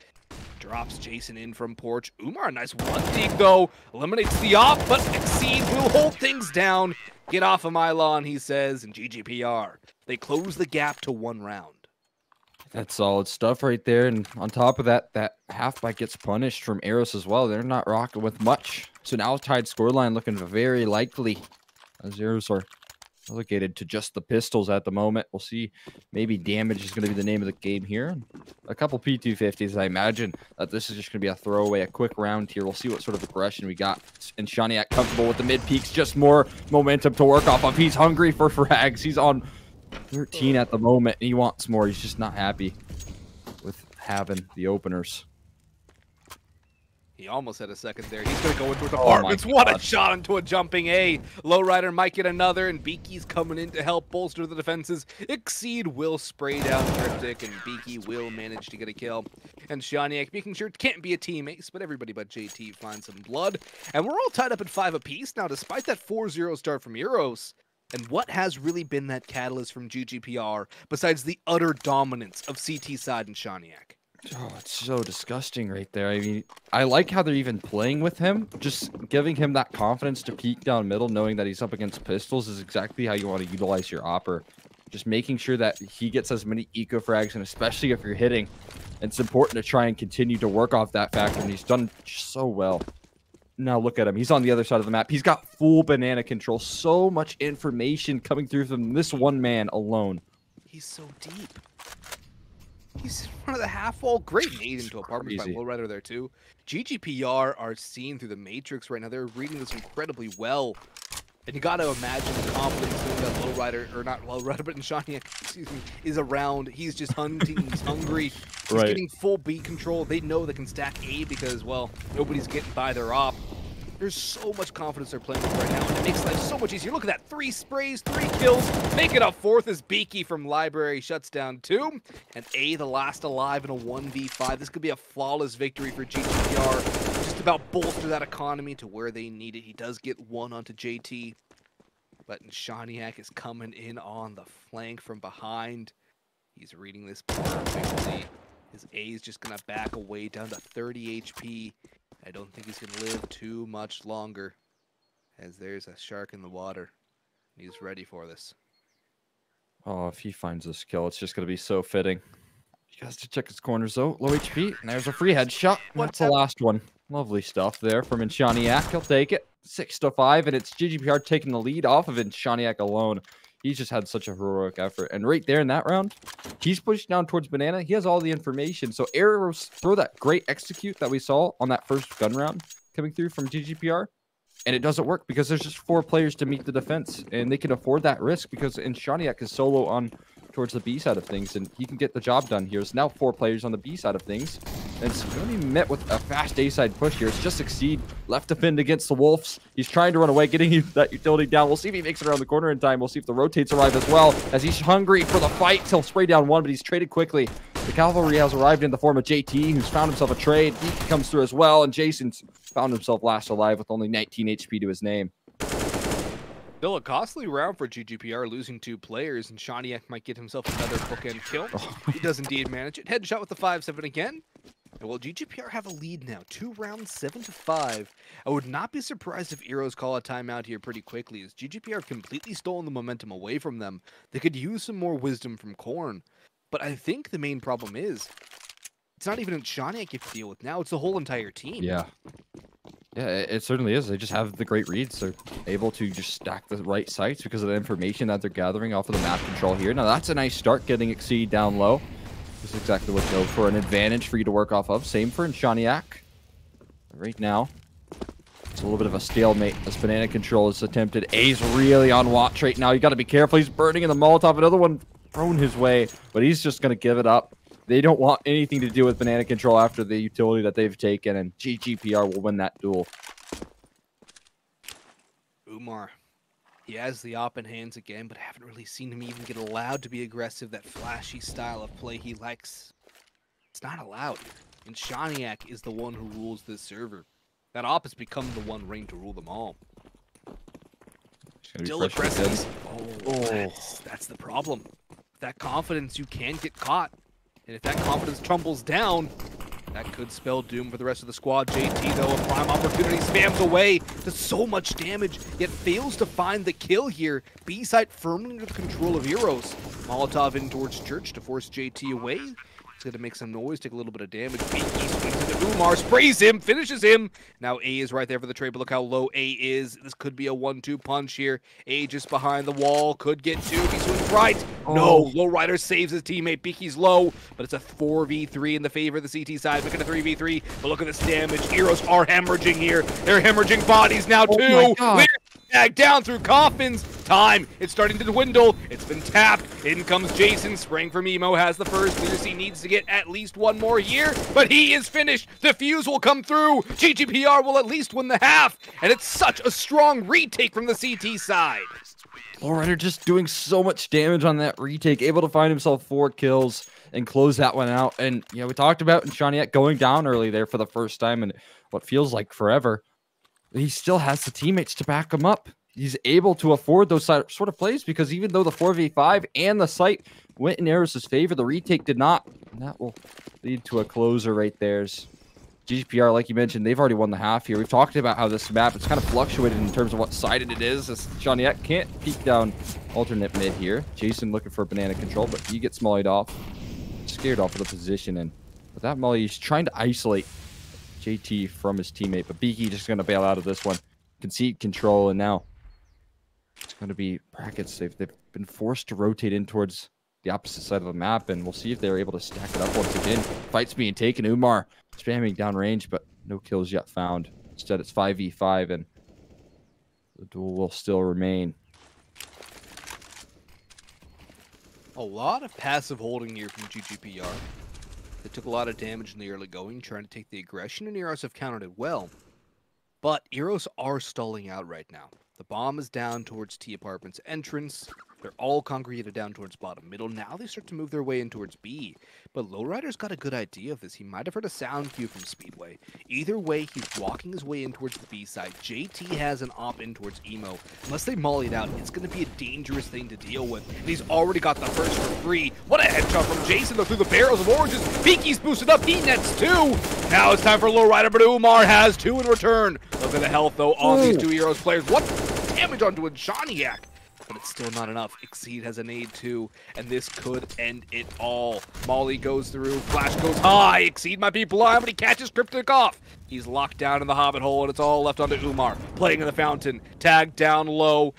Drops Jason in from porch. Umar, nice one dig though. Eliminates the op, but Exceed will hold things down. Get off of my lawn, he says, and GGPR. They close the gap to 1 round. That's solid stuff right there. And on top of that, that half bite gets punished from Eros as well. They're not rocking with much. So now tied scoreline looking very likely as Eros are relegated to just the pistols at the moment. We'll see. Maybe damage is going to be the name of the game here. A couple P250s. I imagine that this is just going to be a throwaway, a quick round here. We'll see what sort of aggression we got. And Shaniak comfortable with the mid peaks. Just more momentum to work off of. He's hungry for frags. He's on 13 at the moment. He wants more. He's just not happy with having the openers. He almost had a second there. He's going to go into his apartments. What a shot into a jumping A. Lowrider might get another, and Beaky's coming in to help bolster the defenses. Exceed will spray down Cryptic, and Beaky will manage to get a kill. And Shaniak making sure it can't be a team ace, but everybody but JT finds some blood. And we're all tied up at 5 apiece. Now, despite that 4-0 start from Eros, and what has really been that catalyst from GGPR besides the utter dominance of CT side and Shaniak? Oh, it's so disgusting right there. I mean, I like how they're even playing with him. Just giving him that confidence to peek down middle, knowing that he's up against pistols is exactly how you want to utilize your opper. Just making sure that he gets as many eco frags, and especially if you're hitting, it's important to try and continue to work off that factor, and he's done so well. Now look at him. He's on the other side of the map. He's got full banana control. So much information coming through from this one man alone. He's so deep. He's in front of the half wall. Great nade into apartments by Lowrider there too. GGPR are seen through the matrix right now. They're reading this incredibly well. And you got to imagine the confidence that Lowrider, or not Lowrider, but Shaniak, excuse me, is around. He's just hunting. He's hungry. He's getting full B control. They know they can stack A because, well, nobody's getting by their op. There's so much confidence they're playing with right now, and it makes life so much easier. Look at that. 3 sprays, 3 kills. Make it a 4th as Beaky from Library shuts down 2. And A, the last alive in a 1v5. This could be a flawless victory for GGPR. Just about bolster that economy to where they need it. He does get 1 onto JT. But Shaniak is coming in on the flank from behind. He's reading this perfectly. His A is just going to back away down to 30 HP. I don't think he's going to live too much longer, as there's a shark in the water. He's ready for this. Oh, if he finds this kill, it's just going to be so fitting. He has to check his corners, though. Low HP, and there's a free headshot. That's the last one. Lovely stuff there from Inshaniak. He'll take it. 6-5, and it's GGPR taking the lead off of Inshaniak alone. He's just had such a heroic effort. And right there in that round, he's pushed down towards Banana. He has all the information. So Eros throw that great execute that we saw on that first gun round coming through from GGPR. And it doesn't work because there's just 4 players to meet the defense. And they can afford that risk because Inshaniak is solo on towards the B side of things. And he can get the job done here. It's now 4 players on the B side of things. And it's going to be met with a fast A side push here. It's just Exceed left defend against the Wolves. He's trying to run away, getting that utility down. We'll see if he makes it around the corner in time. We'll see if the rotates arrive as well, as he's hungry for the fight. He'll spray down 1, but he's traded quickly. The cavalry has arrived in the form of JT, who's found himself a trade. He comes through as well, and Jason's found himself last alive with only 19 HP to his name. Still a costly round for GGPR, losing 2 players, and Shaniak might get himself another bookend kill. He does indeed manage it. Headshot with the 5-7 again. And well, GGPR have a lead now. 2 rounds, 7-5. I would not be surprised if Eros call a timeout here pretty quickly, as GGPR have completely stolen the momentum away from them. They could use some more wisdom from Korn. But I think the main problem is, it's not even Shaniak you have to deal with now, it's the whole entire team. Yeah. Yeah, it certainly is. They just have the great reads. They're able to just stack the right sites because of the information that they're gathering off of the map control here. Now, that's a nice start, getting Exceed down low. This is exactly what go for an advantage for you to work off of. Same for Inshaniak. Right now, it's a little bit of a stalemate as banana control is attempted. A's really on watch right now. You got to be careful. He's burning in the Molotov. Another one thrown his way, but he's just going to give it up. They don't want anything to do with banana control after the utility that they've taken, and GGPR will win that duel. Umar, he has the op in hands again, but I haven't really seen him even get allowed to be aggressive. That flashy style of play he likes, it's not allowed. And Shaniak is the one who rules this server. That op has become the one reign to rule them all. Still aggressive. That's the problem. With that confidence, you can get caught. And if that confidence tumbles down, that could spell doom for the rest of the squad. JT, though, a prime opportunity, spams away, does so much damage, yet fails to find the kill here. B-side firmly under the control of Eros. Molotov in towards Church to force JT away. He's going to make some noise, take a little bit of damage. Beaky swings into Umar, sprays him, finishes him. Now A is right there for the trade, but look how low A is. This could be a 1-2 punch here. A just behind the wall, could get 2. He swings right. No, Lowrider saves his teammate. Beaky's low, but it's a 4v3 in the favor of the CT side. Making a 3v3, but look at this damage. Eros are hemorrhaging here. They're hemorrhaging bodies now too. Tag down through coffins. Time. It's starting to dwindle. It's been tapped. In comes Jason. Spraying from Emo. Has the first. Lucy needs to get at least 1 more here, but he is finished. The fuse will come through. GGPR will at least win the half, and it's such a strong retake from the CT side. Lowrider just doing so much damage on that retake, able to find himself 4 kills and close that one out. And, you know, we talked about Inshaniak going down early there for the first time in what feels like forever. He still has the teammates to back him up. He's able to afford those sort of plays because even though the 4v5 and the site went in Eros' favor, the retake did not. And that will lead to a closer right there. GGPR, like you mentioned, they've already won the half here. We've talked about how this map, it's kind of fluctuated in terms of what sided it is. Shaniak can't peek down alternate mid here. Jason looking for banana control, but he gets mollied off. Scared off of the position. And with that molly, he's trying to isolate JT from his teammate, but Beaky just going to bail out of this one. Concede control, and now it's going to be brackets. They've been forced to rotate in towards the opposite side of the map, and we'll see if they're able to stack it up once again. Fight's being taken. Umar spamming downrange, but no kills yet found. Instead, it's 5v5, and the duel will still remain. A lot of passive holding here from GGPR. They took a lot of damage in the early going, trying to take the aggression, and Eros have countered it well. But Eros are stalling out right now. The bomb is down towards T Apartment's entrance. They're all congregated down towards bottom middle. Now they start to move their way in towards B. But Lowrider's got a good idea of this. He might have heard a sound cue from Speedway. Either way, he's walking his way in towards the B side. JT has an op in towards Emo. Unless they molly it out, it's going to be a dangerous thing to deal with. And he's already got the first for free. What a headshot from Jason, though, through the barrels of oranges. Beaky's boosted up. He nets 2. Now it's time for Lowrider, but Umar has 2 in return. Look at the health, though, on these 2 Eros players. What damage onto a Shaniak? But it's still not enough. Exceed has a nade too, and this could end it all. Molly goes through, Flash goes high. Exceed might be blind, but he catches Cryptic off. He's locked down in the Hobbit hole, and it's all left onto Umar. Playing in the fountain, tagged down low.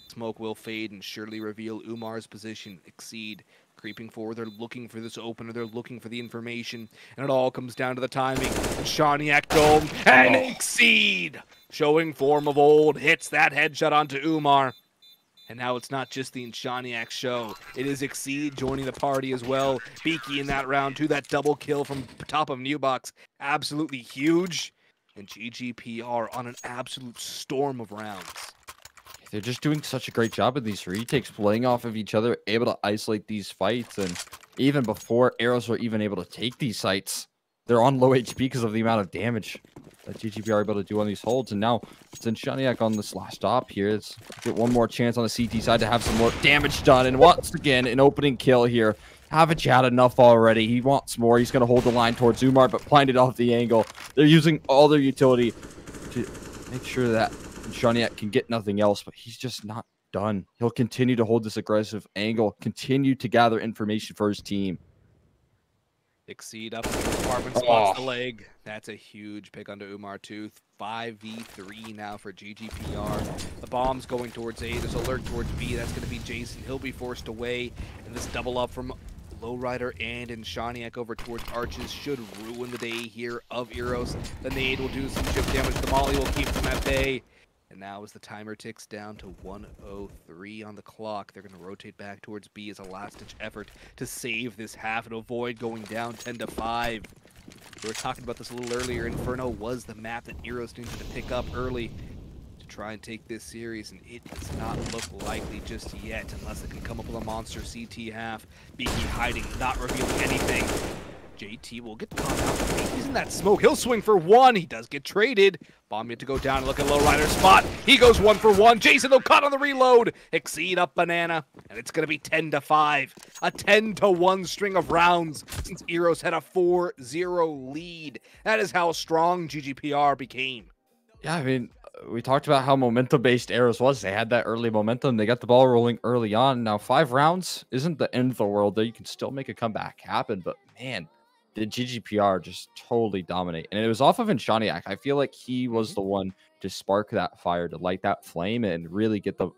Smoke will fade and surely reveal Umar's position. Exceed creeping forward. They're looking for this opener. They're looking for the information, and it all comes down to the timing. And Shaniak dome, and Exceed, showing form of old, hits that headshot onto Umar. And now it's not just the Shaniak show. It is Exceed joining the party as well. Beaky in that round too. That double kill from top of New Box. Absolutely huge. And GGPR on an absolute storm of rounds. They're just doing such a great job of these retakes, playing off of each other, able to isolate these fights. And even before Eros were even able to take these sites, they're on low HP because of the amount of damage that GGPR are able to do on these holds. And now it's Shaniak on this last stop here. Let's get one more chance on the CT side to have some more damage done. And once again, an opening kill here. Haven't you had enough already? He wants more. He's going to hold the line towards Umar, but blinded off the angle. They're using all their utility to make sure that Shaniak can get nothing else, but he's just not done. He'll continue to hold this aggressive angle, continue to gather information for his team. Exceed up in the apartment, spots the leg. That's a huge pick onto Umar too. 5v3 now for GGPR. The bomb's going towards A. There's alert towards B. That's going to be Jason. He'll be forced away. And this double up from Lowrider and Shaniak over towards Arches should ruin the day here of Eros. The nade will do some chip damage. The molly will keep them at bay. And now as the timer ticks down to 1:03 on the clock, they're going to rotate back towards B as a last-ditch effort to save this half and avoid going down 10-5. We were talking about this a little earlier. Inferno was the map that Eros needed to pick up early to try and take this series, and it does not look likely just yet unless they can come up with a monster CT half. Beaky hiding, not revealing anything. JT will get caught out. He's in that smoke. He'll swing for 1. He does get traded. Bomb yet to go down. Look at Lowrider's spot. He goes 1 for 1. Jason, though, caught on the reload. Exceed up banana. And it's going to be 10-5. A 10-1 string of rounds since Eros had a 4-0 lead. That is how strong GGPR became. Yeah, I mean, we talked about how momentum-based Eros was. They had that early momentum. They got the ball rolling early on. Now, 5 rounds isn't the end of the world, though. You can still make a comeback happen. But, man, did GGPR just totally dominate. And it was off of Shaniak. I feel like he was the one to spark that fire, to light that flame, and really get the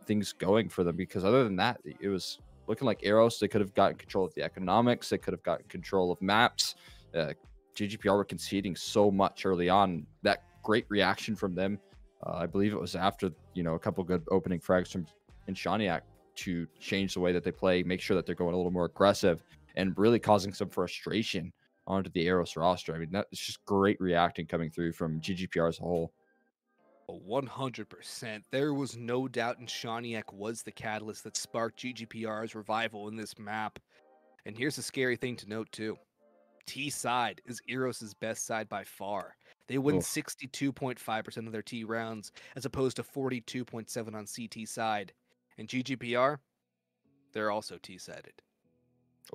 things going for them. Because other than that, it was looking like Eros. They could have gotten control of the economics. They could have gotten control of maps. GGPR were conceding so much early on. That great reaction from them. I believe it was after, a couple good opening frags from Shaniak to change the way that they play, make sure that they're going a little more aggressive, and really causing some frustration onto the Eros roster. I mean, that's just great reacting coming through from GGPR as a whole. 100%. There was no doubt Shaniak was the catalyst that sparked GGPR's revival in this map. And here's a scary thing to note too. T side is Eros' best side by far. They win 62.5% of their T rounds as opposed to 42.7% on CT side. And GGPR, they're also T-sided.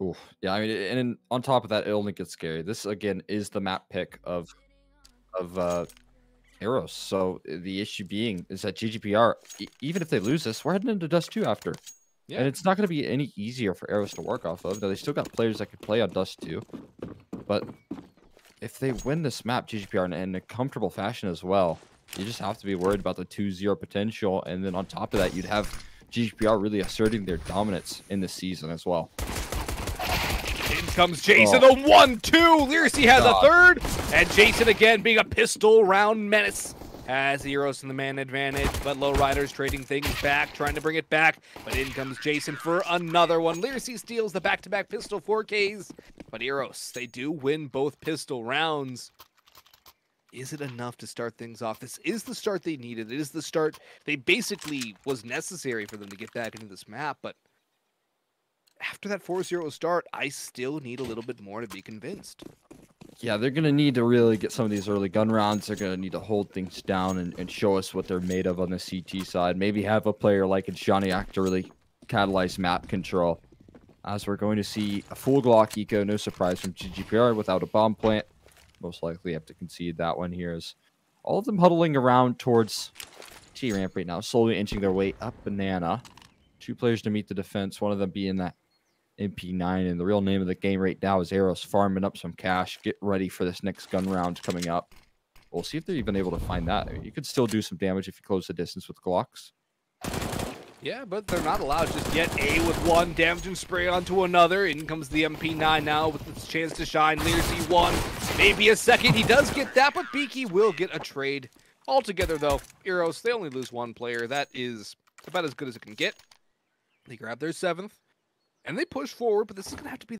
Oh, yeah. I mean, and on top of that, it only gets scary. This again is the map pick of Eros. So the issue being is that GGPR, even if they lose this, we're heading into Dust 2 after. Yeah. And it's not going to be any easier for Eros to work off of. Now, they still got players that could play on Dust 2. But if they win this map, GGPR, in a comfortable fashion as well, you just have to be worried about the 2-0 potential. And then on top of that, you'd have GGPR really asserting their dominance in the season as well. In comes Jason, the 1-2. Lyricy has a third. And Jason again being a pistol round menace. Has Eros in the man advantage, but Lowriders trading things back, trying to bring it back. But in comes Jason for another one. Lyricy steals the back-to-back pistol 4Ks. But Eros, they do win both pistol rounds. Is it enough to start things off? This is the start they needed. It is the start they basically was necessary for them to get back into this map. But after that 4-0 start, I still need a little bit more to be convinced. Yeah, they're going to need to really get some of these early gun rounds. They're going to need to hold things down and show us what they're made of on the CT side. Maybe have a player like Johnny to really catalyze map control. As we're going to see a full Glock eco, no surprise from GGPR without a bomb plant. Most likely have to concede that one here, as all of them huddling around towards T-ramp right now, slowly inching their way up banana. 2 players to meet the defense, one of them being that MP9, and the real name of the game right now is Eros, farming up some cash, get ready for this next gun round coming up. We'll see if they're even able to find that. I mean, you could still do some damage if you close the distance with Glocks. Yeah, but they're not allowed just yet. A with one, damaging spray onto another. In comes the MP9 now with its chance to shine. Lyricy 1, maybe a second. He does get that, but Beaky will get a trade. Altogether, though, Eros, they only lose 1 player. That is about as good as it can get. They grab their 7th. And they push forward, but this is going to have to be